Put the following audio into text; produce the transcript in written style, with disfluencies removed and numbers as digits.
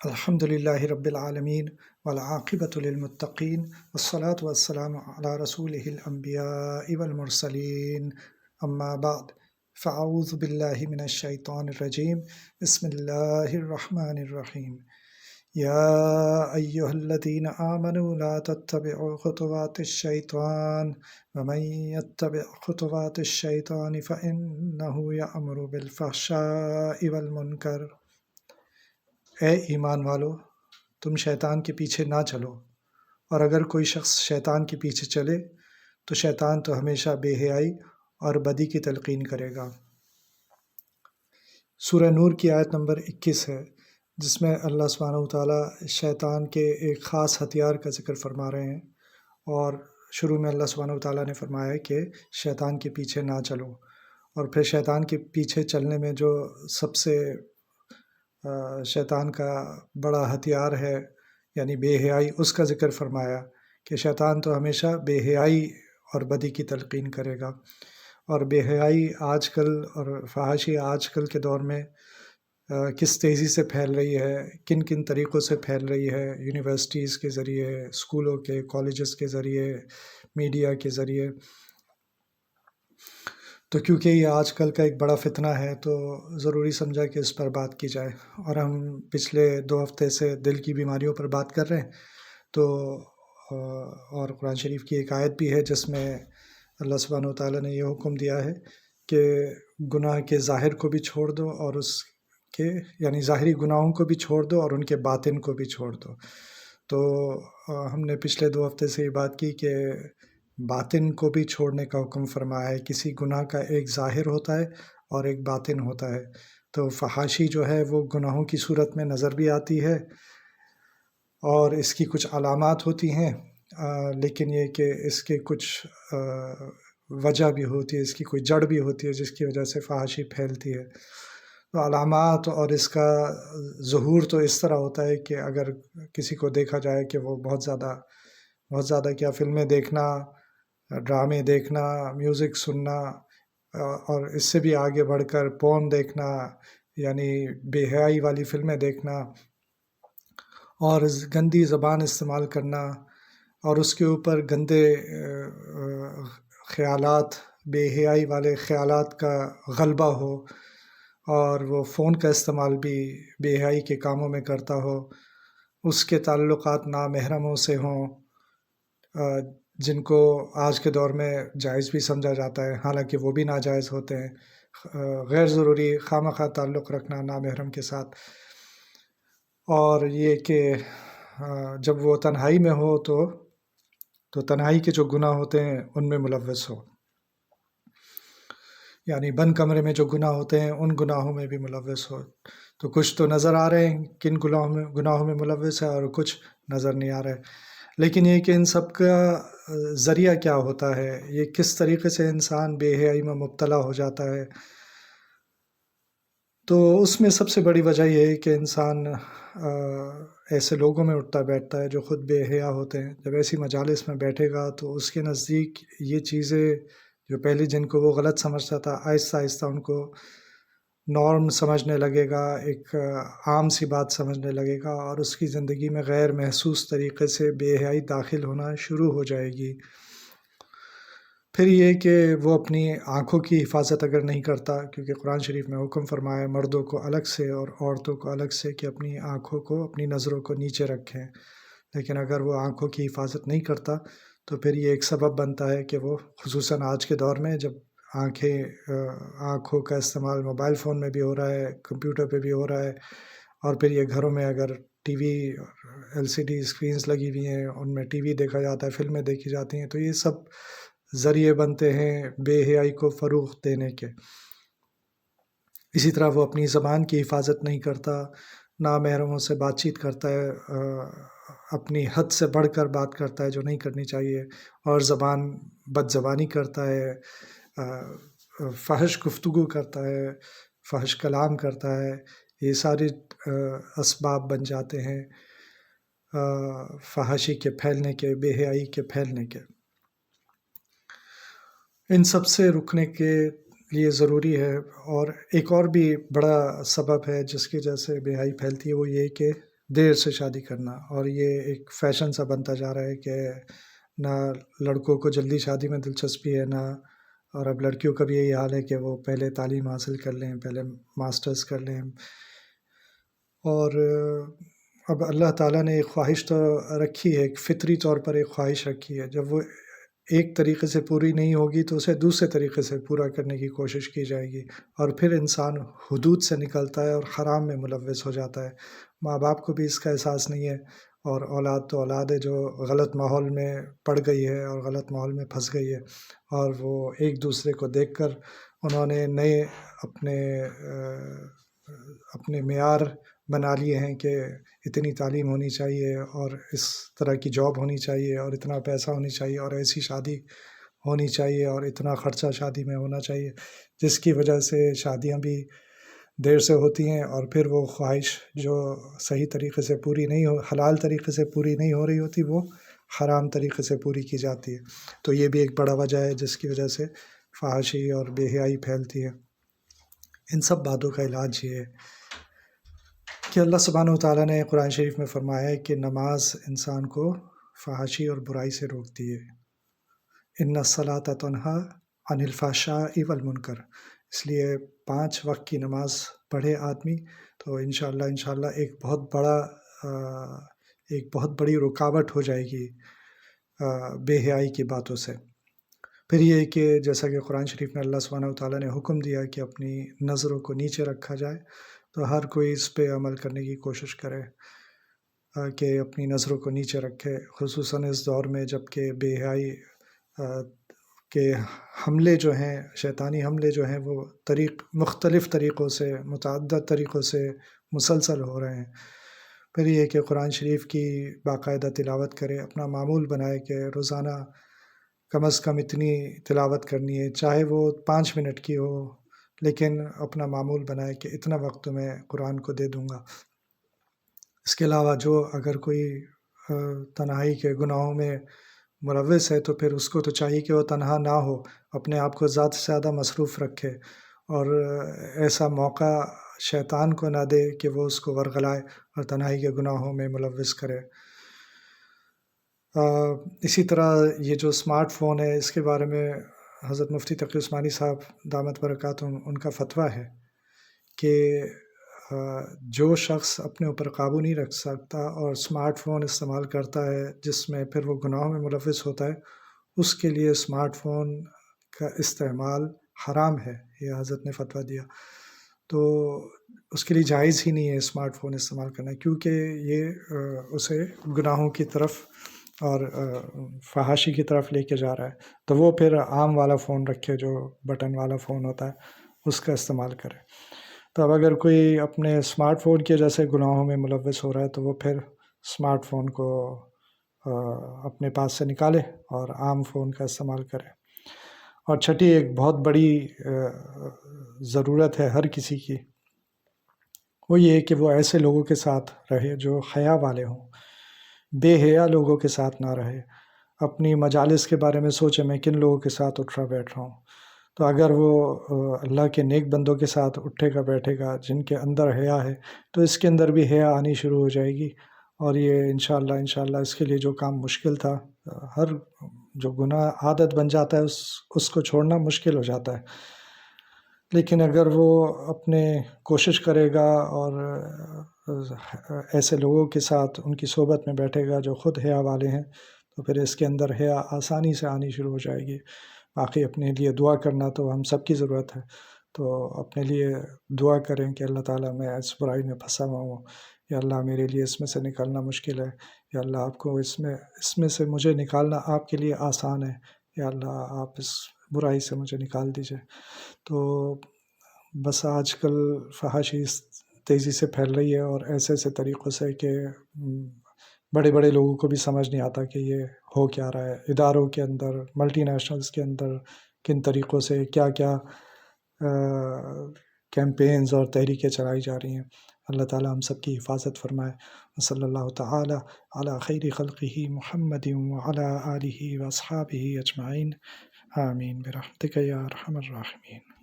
الحمد للہ رب العالمین والعاقبۃ للمتقین والصلاة والسلام علی رسولہ الانبیاء والمرسلین اما بعد فاعوذ باللہ من الشیطان الرجیم بسم اللہ الرحمن الرحیم یا ایہا الذین آمنوا لا تتبعوا خطوات الشیطان ومن یتبع خطوات الشیطان فإنہ یأمر بالفحشاء والمنکر۔ اے ایمان والو، تم شیطان کے پیچھے نہ چلو، اور اگر کوئی شخص شیطان کے پیچھے چلے تو شیطان تو ہمیشہ بے حیائی اور بدی کی تلقین کرے گا۔ سورہ نور کی آیت نمبر 21 ہے، جس میں اللہ سبحانہ وتعالیٰ شیطان کے ایک خاص ہتھیار کا ذکر فرما رہے ہیں، اور شروع میں اللہ سبحانہ وتعالیٰ نے فرمایا ہے کہ شیطان کے پیچھے نہ چلو، اور پھر شیطان کے پیچھے چلنے میں جو سب سے شیطان کا بڑا ہتھیار ہے یعنی بے حیائی، اس کا ذکر فرمایا کہ شیطان تو ہمیشہ بے حیائی اور بدی کی تلقین کرے گا۔ اور بے حیائی آج کل اور فحاشی آج کل کے دور میں کس تیزی سے پھیل رہی ہے، کن کن طریقوں سے پھیل رہی ہے، یونیورسٹیز کے ذریعے، اسکولوں کے، کالجز کے ذریعے، میڈیا کے ذریعے۔ تو کیونکہ یہ آج کل کا ایک بڑا فتنہ ہے تو ضروری سمجھا کہ اس پر بات کی جائے، اور ہم پچھلے 2 ہفتے سے دل کی بیماریوں پر بات کر رہے ہیں، تو اور قرآن شریف کی ایک آیت بھی ہے جس میں اللہ سبحانہ وتعالیٰ نے یہ حکم دیا ہے کہ گناہ کے ظاہر کو بھی چھوڑ دو، اور اس کے یعنی ظاہری گناہوں کو بھی چھوڑ دو اور ان کے باطن کو بھی چھوڑ دو۔ تو ہم نے پچھلے 2 ہفتے سے یہ بات کی کہ باطن کو بھی چھوڑنے کا حکم فرمایا ہے۔ کسی گناہ کا ایک ظاہر ہوتا ہے اور ایک باطن ہوتا ہے۔ تو فحاشی جو ہے وہ گناہوں کی صورت میں نظر بھی آتی ہے، اور اس کی کچھ علامات ہوتی ہیں، لیکن یہ کہ اس کے کچھ وجہ بھی ہوتی ہے، اس کی کوئی جڑ بھی ہوتی ہے جس کی وجہ سے فحاشی پھیلتی ہے۔ تو علامات اور اس کا ظہور تو اس طرح ہوتا ہے کہ اگر کسی کو دیکھا جائے کہ وہ بہت زیادہ کیا فلمیں دیکھنا، ڈرامے دیکھنا، میوزک سننا، اور اس سے بھی آگے بڑھ کر پورن دیکھنا یعنی بے حیائی والی فلمیں دیکھنا، اور گندی زبان استعمال کرنا، اور اس کے اوپر گندے خیالات، بے حیائی والے خیالات کا غلبہ ہو، اور وہ فون کا استعمال بھی بے حیائی کے کاموں میں کرتا ہو، اس کے تعلقات نامحرموں سے ہوں، جن کو آج کے دور میں جائز بھی سمجھا جاتا ہے، حالانکہ وہ بھی ناجائز ہوتے ہیں، غیر ضروری خواہ تعلق رکھنا نامحرم کے ساتھ، اور یہ کہ جب وہ تنہائی میں ہو تو تنہائی کے جو گناہ ہوتے ہیں ان میں ملوث ہو، یعنی بند کمرے میں جو گناہ ہوتے ہیں ان گناہوں میں بھی ملوث ہو۔ تو کچھ تو نظر آ رہے ہیں کن گناہوں میں ملوث ہے، اور کچھ نظر نہیں آ رہے، لیکن یہ کہ ان سب کا ذریعہ کیا ہوتا ہے، یہ کس طریقے سے انسان بے حیائی میں مبتلا ہو جاتا ہے۔ تو اس میں سب سے بڑی وجہ یہ ہے کہ انسان ایسے لوگوں میں اٹھتا بیٹھتا ہے جو خود بے حیا ہوتے ہیں۔ جب ایسی مجالس میں بیٹھے گا تو اس کے نزدیک یہ چیزیں جو پہلے جن کو وہ غلط سمجھتا تھا، آہستہ آہستہ ان کو نارم سمجھنے لگے گا، ایک عام سی بات سمجھنے لگے گا، اور اس کی زندگی میں غیر محسوس طریقے سے بے حیائی داخل ہونا شروع ہو جائے گی۔ پھر یہ کہ وہ اپنی آنکھوں کی حفاظت اگر نہیں کرتا، کیونکہ قرآن شریف میں حکم فرمایا مردوں کو الگ سے اور عورتوں کو الگ سے کہ اپنی آنکھوں کو، اپنی نظروں کو نیچے رکھیں، لیکن اگر وہ آنکھوں کی حفاظت نہیں کرتا تو پھر یہ ایک سبب بنتا ہے کہ وہ خصوصاً آج کے دور میں جب آنکھوں کا استعمال موبائل فون میں بھی ہو رہا ہے، کمپیوٹر پہ بھی ہو رہا ہے، اور پھر یہ گھروں میں اگر ٹی وی LCD اسکرینز لگی ہوئی ہیں، ان میں ٹی وی دیکھا جاتا ہے، فلمیں دیکھی جاتی ہیں، تو یہ سب ذریعے بنتے ہیں بے حیائی کو فروغ دینے کے۔ اسی طرح وہ اپنی زبان کی حفاظت نہیں کرتا، نامحرموں سے بات چیت کرتا ہے، اپنی حد سے بڑھ کر بات کرتا ہے جو نہیں کرنی چاہیے، اور بد زبانی کرتا ہے، فحش گفتگو کرتا ہے، فحش کلام کرتا ہے۔ یہ سارے اسباب بن جاتے ہیں فحاشی کے پھیلنے کے، بے حیائی کے پھیلنے کے۔ ان سب سے رکنے کے لیے ضروری ہے، اور ایک اور بھی بڑا سبب ہے جس کی وجہ سے بے حیائی پھیلتی ہے، وہ یہ کہ دیر سے شادی کرنا، اور یہ ایک فیشن سا بنتا جا رہا ہے کہ نہ لڑکوں کو جلدی شادی میں دلچسپی ہے، نہ، اور اب لڑکیوں کا بھی یہی حال ہے کہ وہ پہلے تعلیم حاصل کر لیں، پہلے ماسٹرز کر لیں، اور اب اللہ تعالیٰ نے ایک خواہش تو رکھی ہے، ایک فطری طور پر ایک خواہش رکھی ہے، جب وہ ایک طریقے سے پوری نہیں ہوگی تو اسے دوسرے طریقے سے پورا کرنے کی کوشش کی جائے گی، اور پھر انسان حدود سے نکلتا ہے اور حرام میں ملوث ہو جاتا ہے۔ ماں باپ کو بھی اس کا احساس نہیں ہے، اور اولاد تو اولاد ہے جو غلط ماحول میں پڑ گئی ہے اور غلط ماحول میں پھنس گئی ہے، اور وہ ایک دوسرے کو دیکھ کر انہوں نے نئے اپنے اپنے معیار بنا لیے ہیں کہ اتنی تعلیم ہونی چاہیے، اور اس طرح کی جاب ہونی چاہیے، اور اتنا پیسہ ہونی چاہیے، اور ایسی شادی ہونی چاہیے، اور اتنا خرچہ شادی میں ہونا چاہیے، جس کی وجہ سے شادیاں بھی دیر سے ہوتی ہیں، اور پھر وہ خواہش جو صحیح طریقے سے پوری نہیں ہو، حلال طریقے سے پوری نہیں ہو رہی ہوتی، وہ حرام طریقے سے پوری کی جاتی ہے۔ تو یہ بھی ایک بڑا وجہ ہے جس کی وجہ سے فحاشی اور بے حیائی پھیلتی ہے۔ ان سب باتوں کا علاج یہ ہے کہ اللہ سبحانہ وتعالیٰ نے قرآن شریف میں فرمایا ہے کہ نماز انسان کو فحاشی اور برائی سے روکتی ہے۔ ان الصلاۃ تنہی عن الفحشاء والمنکر، اس لیے 5 وقت کی نماز پڑھے آدمی تو انشاءاللہ ایک بہت بڑی رکاوٹ ہو جائے گی بے حیائی کی باتوں سے۔ پھر یہ کہ جیسا کہ قرآن شریف میں اللہ سبحانہ وتعالیٰ نے حکم دیا کہ اپنی نظروں کو نیچے رکھا جائے، تو ہر کوئی اس پہ عمل کرنے کی کوشش کرے کہ اپنی نظروں کو نیچے رکھے، خصوصاً اس دور میں جب کہ بے حیائی کے حملے جو ہیں، شیطانی حملے جو ہیں، وہ مختلف طریقوں سے، متعدد طریقوں سے مسلسل ہو رہے ہیں۔ پھر یہ کہ قرآن شریف کی باقاعدہ تلاوت کرے، اپنا معمول بنائے کہ روزانہ کم از کم اتنی تلاوت کرنی ہے، چاہے وہ 5 منٹ کی ہو، لیکن اپنا معمول بنائے کہ اتنا وقت میں قرآن کو دے دوں گا۔ اس کے علاوہ جو اگر کوئی تنہائی کے گناہوں میں ملوث ہے تو پھر اس کو تو چاہیے کہ وہ تنہا نہ ہو، اپنے آپ کو زیادہ سے زیادہ مصروف رکھے، اور ایسا موقع شیطان کو نہ دے کہ وہ اس کو ورغلائے اور تنہائی کے گناہوں میں ملوث کرے۔ اسی طرح یہ جو اسمارٹ فون ہے، اس کے بارے میں حضرت مفتی تقی عثمانی صاحب دامت برکاتہم ان کا فتویٰ ہے کہ جو شخص اپنے اوپر قابو نہیں رکھ سکتا اور اسمارٹ فون استعمال کرتا ہے جس میں پھر وہ گناہوں میں ملوث ہوتا ہے، اس کے لیے اسمارٹ فون کا استعمال حرام ہے، یہ حضرت نے فتویٰ دیا۔ تو اس کے لیے جائز ہی نہیں ہے اسمارٹ فون استعمال کرنا، کیونکہ یہ اسے گناہوں کی طرف اور فحاشی کی طرف لے کے جا رہا ہے۔ تو وہ پھر عام والا فون رکھے، جو بٹن والا فون ہوتا ہے، اس کا استعمال کرے۔ تو اب اگر کوئی اپنے اسمارٹ فون کے جیسے گناہوں میں ملوث ہو رہا ہے تو وہ پھر اسمارٹ فون کو اپنے پاس سے نکالے اور عام فون کا استعمال کرے۔ اور چھٹی ایک بہت بڑی ضرورت ہے ہر کسی کی، وہ یہ کہ وہ ایسے لوگوں کے ساتھ رہے جو حیا والے ہوں، بے حیا لوگوں کے ساتھ نہ رہے۔ اپنی مجالس کے بارے میں سوچے میں کن لوگوں کے ساتھ اٹھ رہا بیٹھ رہا ہوں، تو اگر وہ اللہ کے نیک بندوں کے ساتھ اٹھے گا بیٹھے گا جن کے اندر حیا ہے، تو اس کے اندر بھی حیا آنی شروع ہو جائے گی، اور یہ انشاءاللہ اس کے لیے جو کام مشکل تھا، ہر جو گناہ عادت بن جاتا ہے اس کو چھوڑنا مشکل ہو جاتا ہے، لیکن اگر وہ اپنے کوشش کرے گا اور ایسے لوگوں کے ساتھ ان کی صحبت میں بیٹھے گا جو خود حیا والے ہیں، تو پھر اس کے اندر حیا آسانی سے آنی شروع ہو جائے گی۔ باقی اپنے لیے دعا کرنا تو ہم سب کی ضرورت ہے، تو اپنے لیے دعا کریں کہ اللہ تعالیٰ میں اس برائی میں پھنسا ہوا ہوں، یا اللہ میرے لیے اس میں سے نکلنا مشکل ہے، یا اللہ آپ کو اس میں سے مجھے نکالنا آپ کے لیے آسان ہے، یا اللہ آپ اس برائی سے مجھے نکال دیجئے۔ تو بس آج کل فحاشی تیزی سے پھیل رہی ہے، اور ایسے ایسے طریقوں سے کہ بڑے بڑے لوگوں کو بھی سمجھ نہیں آتا کہ یہ ہو کیا رہا ہے۔ اداروں کے اندر، ملٹی نیشنلز کے اندر کن طریقوں سے کیا کیا کیمپینز اور تحریکیں چلائی جا رہی ہیں۔ اللہ تعالیٰ ہم سب کی حفاظت فرمائے۔ صلی اللہ تعالیٰ علی خیر خلقہ محمد وعلی آلہ واصحابہ اجمعین، آمین برحمتک یا ارحم الراحمین۔